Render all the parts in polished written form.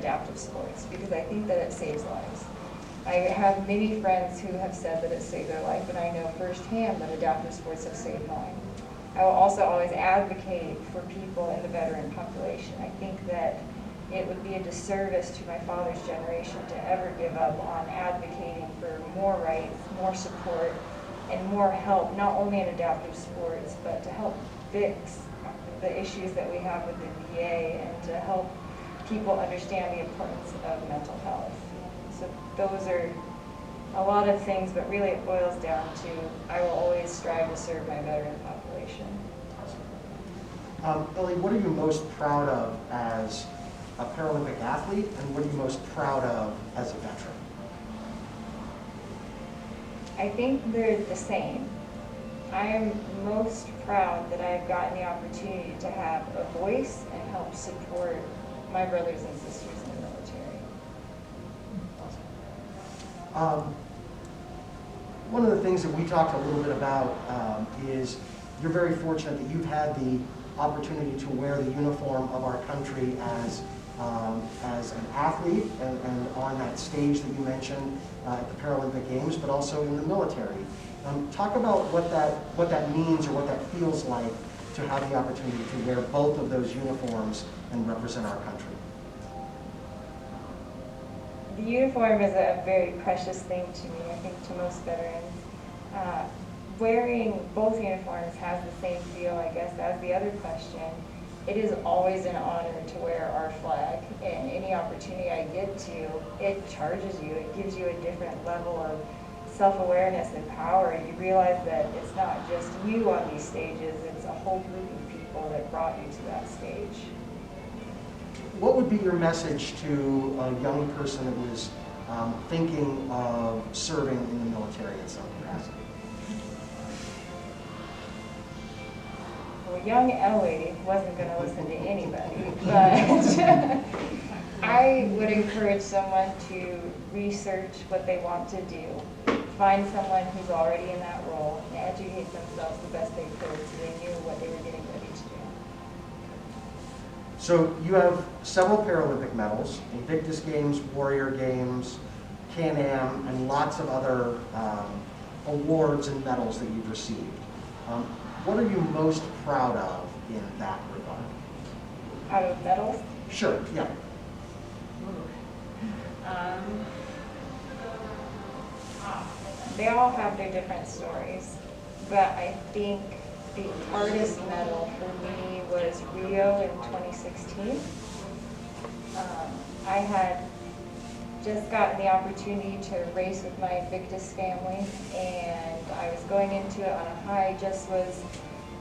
adaptive sports because I think that it saves lives. I have many friends who have said that it saved their life, and I know firsthand that adaptive sports have saved mine. I will also always advocate for people in the veteran population. I think that it would be a disservice to my father's generation to ever give up on advocating for more rights, more support, and more help, not only in adaptive sports, but to help fix the issues that we have with the VA and to help people understand the importance of mental health. So those are a lot of things, but really it boils down to I will always strive to serve my veteran population. Ellie, what are you most proud of as a Paralympic athlete, and what are you most proud of as a veteran? I think they're the same. I am most proud that I've gotten the opportunity to have a voice and help support my brothers and sisters in the military. One of the things that we talked a little bit about is you're very fortunate that you've had the opportunity to wear the uniform of our country as an athlete and on that stage that you mentioned at the Paralympic Games, but also in the military. Talk about what that means or what that feels like to have the opportunity to wear both of those uniforms and represent our country. The uniform is a very precious thing to me, I think to most veterans. Wearing both uniforms has the same feel, I guess, as the other question. It is always an honor to wear our flag, and any opportunity I get to, it charges you. It gives you a different level of self-awareness and power. You realize that it's not just you on these stages, it's a whole group of people that brought you to that stage. What would be your message to a young person that was thinking of serving in the military in some capacity? Well, young Ellie wasn't going to listen to anybody, but I would encourage someone to research what they want to do, find someone who's already in that role, and educate themselves the best they could so they knew what they were getting ready to do. So you have several Paralympic medals, Invictus Games, Warrior Games, Can-Am, and lots of other awards and medals that you've received. What are you most proud of in that regard? Out of medals? Sure, yeah. They all have their different stories, but I think the hardest medal for me was Rio in 2016. I had just gotten the opportunity to race with my Invictus family, and I was going into it on a high, just was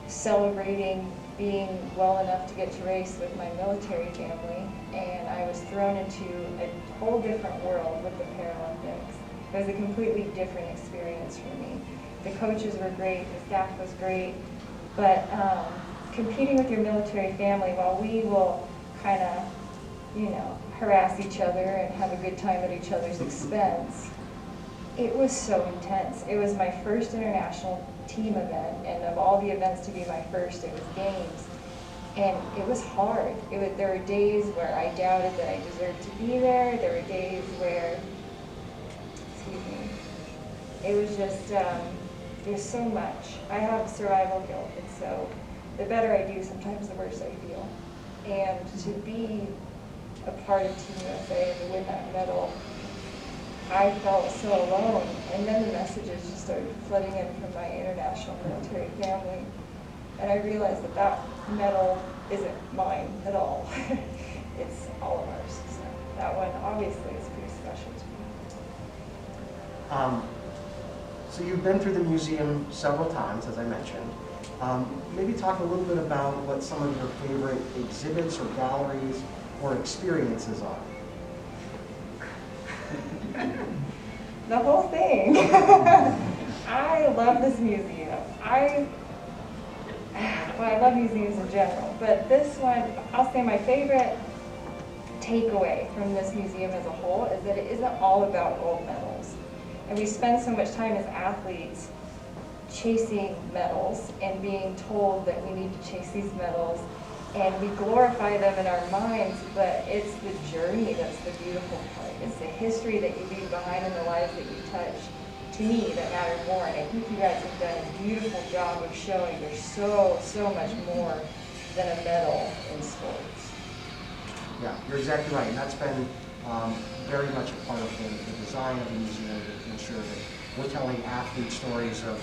celebrating being well enough to get to race with my military family, and I was thrown into a whole different world with the Paralympics. It was a completely different experience for me. The coaches were great, the staff was great, but competing with your military family, while we will kind of, harass each other and have a good time at each other's expense, it was so intense. It was my first international team event, and of all the events to be my first, it was games. And it was hard. There were days where I doubted that I deserved to be there. There were days where, it was just, there's so much. I have survival guilt, and so the better I do, sometimes the worse I feel. And to be a part of Team USA and to win that medal, I felt so alone. And then the messages just started flooding in from my international military family. And I realized that that medal isn't mine at all. It's all of ours. So that one obviously is pretty special to me. So you've been through the museum several times, as I mentioned. Maybe talk a little bit about what some of your favorite exhibits or galleries or experiences are. The whole thing. I love this museum. I love museums in general, but this one, I'll say my favorite takeaway from this museum as a whole is that it isn't all about gold medals. And we spend so much time as athletes chasing medals and being told that we need to chase these medals. and we glorify them in our minds, but it's the journey that's the beautiful part. It's the history that you leave behind in the lives that you touch, to me, that matter more. And I think you guys have done a beautiful job of showing there's so much more than a medal in sports. Yeah, you're exactly right, and that's been very much a part of the design of the museum, to ensure that we're telling athlete stories of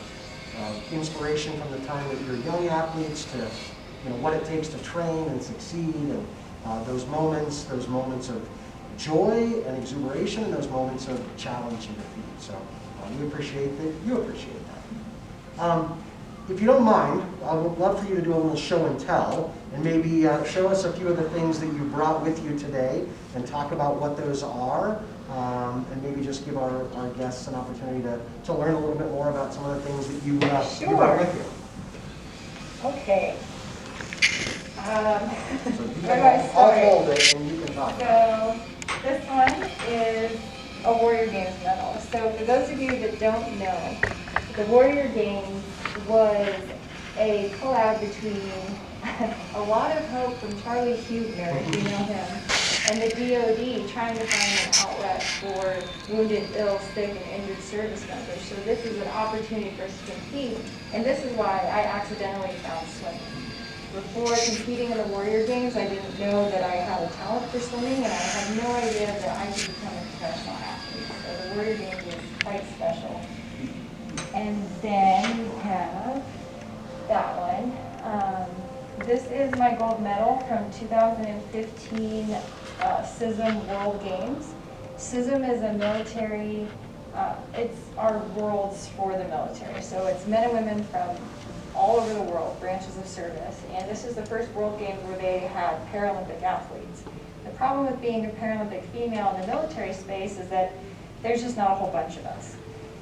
inspiration from the time that you're young athletes to what it takes to train and succeed, and those moments of joy and exuberation, and those moments of challenge and defeat. So we appreciate that. You appreciate that. If you don't mind, I would love for you to do a little show and tell, and maybe show us a few of the things that you brought with you today, and talk about what those are, and maybe just give our guests an opportunity to learn a little bit more about some of the things that you brought with you. Okay. So you Where do I I'll start? hold it and you can talk. So this one is a Warrior Games medal. So for those of you that don't know, the Warrior Games was a collab between A Lot of Hope from Charlie Huebner, if you know him, and the DoD trying to find an outlet for wounded, ill, sick, and injured service members. So this is an opportunity for us to compete, and this is why I accidentally found swimming. Before competing in the Warrior Games, I didn't know that I had a talent for swimming, and I had no idea that I could become a professional athlete. So the Warrior Games is quite special. And then we have that one. This is my gold medal from 2015 CISM World Games. CISM is a military, it's our worlds for the military. So it's men and women from all over the world, branches of service. And this is the first World Games where they had Paralympic athletes. The problem with being a Paralympic female in the military space is that there's just not a whole bunch of us.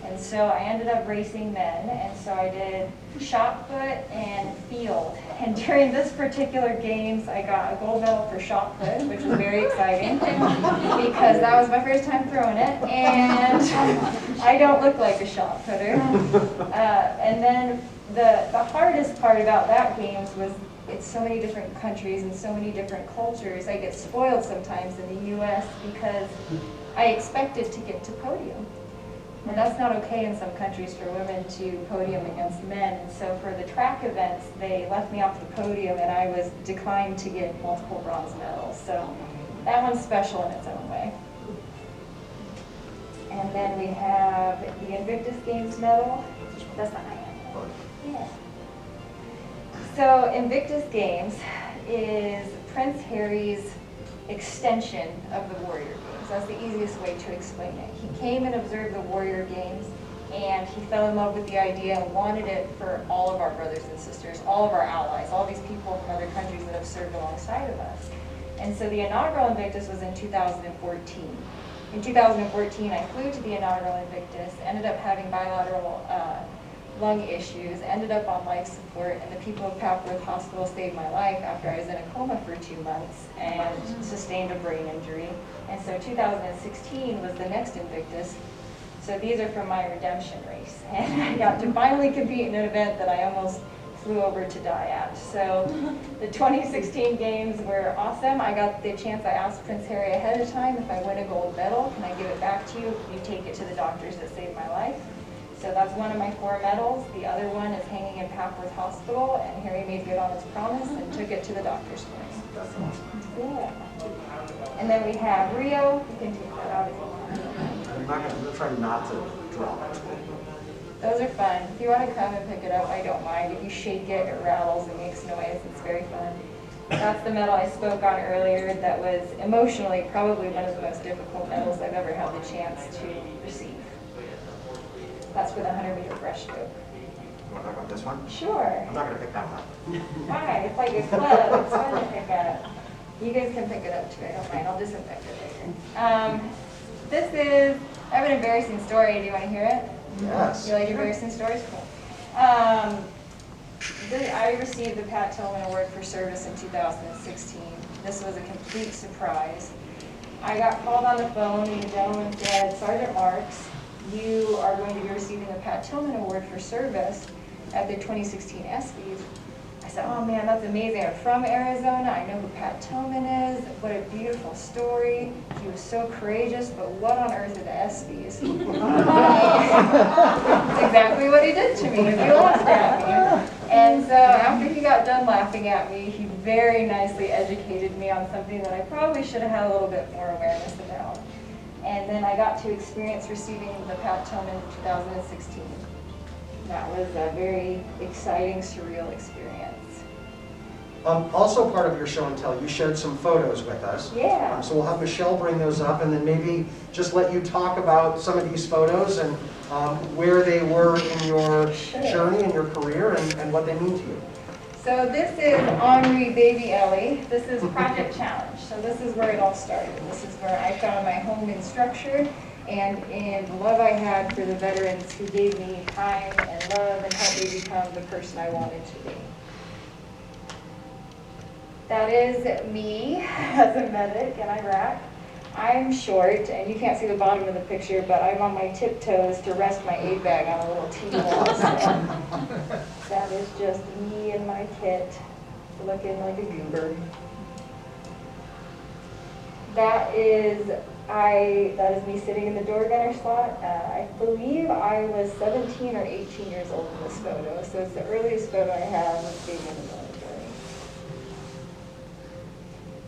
And so I ended up racing men, and so I did shot put and field. And during this particular games, I got a gold medal for shot put, which was very exciting because that was my first time throwing it, and I don't look like a shot putter. And then the hardest part about that games was it's so many different countries and so many different cultures. I get spoiled sometimes in the U.S. because I expected to get to podium. And that's not okay in some countries for women to podium against men. And so for the track events, they left me off the podium and I was declined to get multiple bronze medals. So that one's special in its own way. And then we have the Invictus Games medal. That's not my hand. Yeah. So Invictus Games is Prince Harry's extension of the Warrior Games. That's the easiest way to explain it. He came and observed the Warrior Games, and he fell in love with the idea and wanted it for all of our brothers and sisters, all of our allies, all these people from other countries that have served alongside of us. And so the inaugural Invictus was in 2014. In 2014, I flew to the inaugural Invictus, ended up having bilateral lung issues, ended up on life support, and the people of Papworth Hospital saved my life after I was in a coma for 2 months and sustained a brain injury. And so 2016 was the next Invictus. So these are from my redemption race. And I got to finally compete in an event that I almost flew over to die at. So the 2016 games were awesome. I got the chance, I asked Prince Harry ahead of time, if I win a gold medal, can I give it back to you? You take it to the doctors that saved my life. So that's one of my 4 medals. The other one is hanging in Papworth Hospital, and Harry made good on his promise and took it to the doctors for me. That's awesome. Yeah. And then we have Rio. You can take that out if you want. I'm going to try not to drop it. Those are fun. If you want to come and pick it up, I don't mind. If you shake it, it rattles, it makes noise. It's very fun. That's the medal I spoke on earlier that was emotionally probably one of the most difficult medals I've ever had the chance to receive. That's for the 100-meter breaststroke. You want to talk about this one? Sure. I'm not going to pick that one up. Why? It's like a club. It's fun to pick up. You guys can pick it up too. I don't mind. I'll disinfect it later. This is, I have an embarrassing story. Do you want to hear it? Yes. You like embarrassing stories? Cool. I received the Pat Tillman Award for Service in 2016. This was a complete surprise. I got called on the phone and the gentleman said, Sergeant Marks, you are going to be receiving the Pat Tillman Award for Service at the 2016 ESPYs. I said, oh man, that's amazing. I'm from Arizona. I know who Pat Tillman is. What a beautiful story. He was so courageous, but what on earth are the ESPYs? That's exactly what he did to me. He laughed at me. And so after he got done laughing at me, he very nicely educated me on something that I probably should have had a little bit more awareness about. And then I got to experience receiving the Pat Tillman 2016. That was a very exciting, surreal experience. Also part of your show and tell, you shared some photos with us. Yeah. So we'll have Michelle bring those up and then maybe just let you talk about some of these photos and where they were in your journey and your career and what they mean to you. So this is Henri Baby Ellie. This is Project Challenge. So this is where it all started. This is where I found my home in structure and in the love I had for the veterans who gave me time and love and helped me become the person I wanted to be. That is me as a medic in Iraq. I'm short, and you can't see the bottom of the picture, but I'm on my tiptoes to rest my aid bag on a little T-wall. That is just me in my kit, looking like a goober. That is me sitting in the door gunner slot. I believe I was 17 or 18 years old in this photo, so it's the earliest photo I have of being in the military.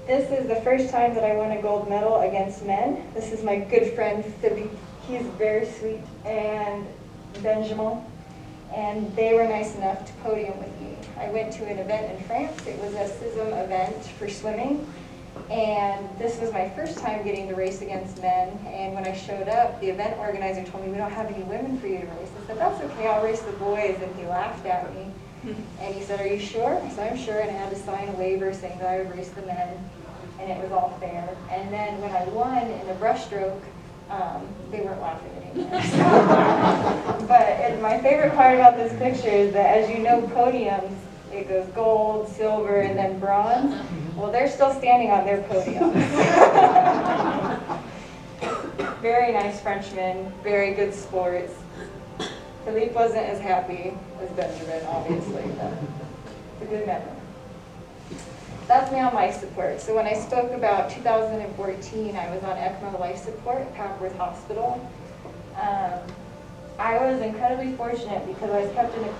This is the first time that I won a gold medal against men. This is my good friend Philippe. He's very sweet, and Benjamin, and they were nice enough to podium with me. I went to an event in France. It was a CISM event for swimming, and this was my first time getting to race against men. And when I showed up, the event organizer told me, we don't have any women for you to race. I said, that's okay, I'll race the boys, and he laughed at me. And he said, are you sure? I said, I'm sure, and I had to sign a waiver saying that I would race the men, and it was all fair. And then when I won in the breaststroke, they weren't laughing anymore. But my favorite part about this picture is that, as you know, podiums, it goes gold, silver, and then bronze. Well, they're still standing on their podiums. Very nice Frenchman, very good sports. Philippe wasn't as happy as Benjamin, obviously, but it's a good memory. That's me on life support. So when I spoke about 2014, I was on ECMO life support at Papworth Hospital. I was incredibly fortunate because I was kept in a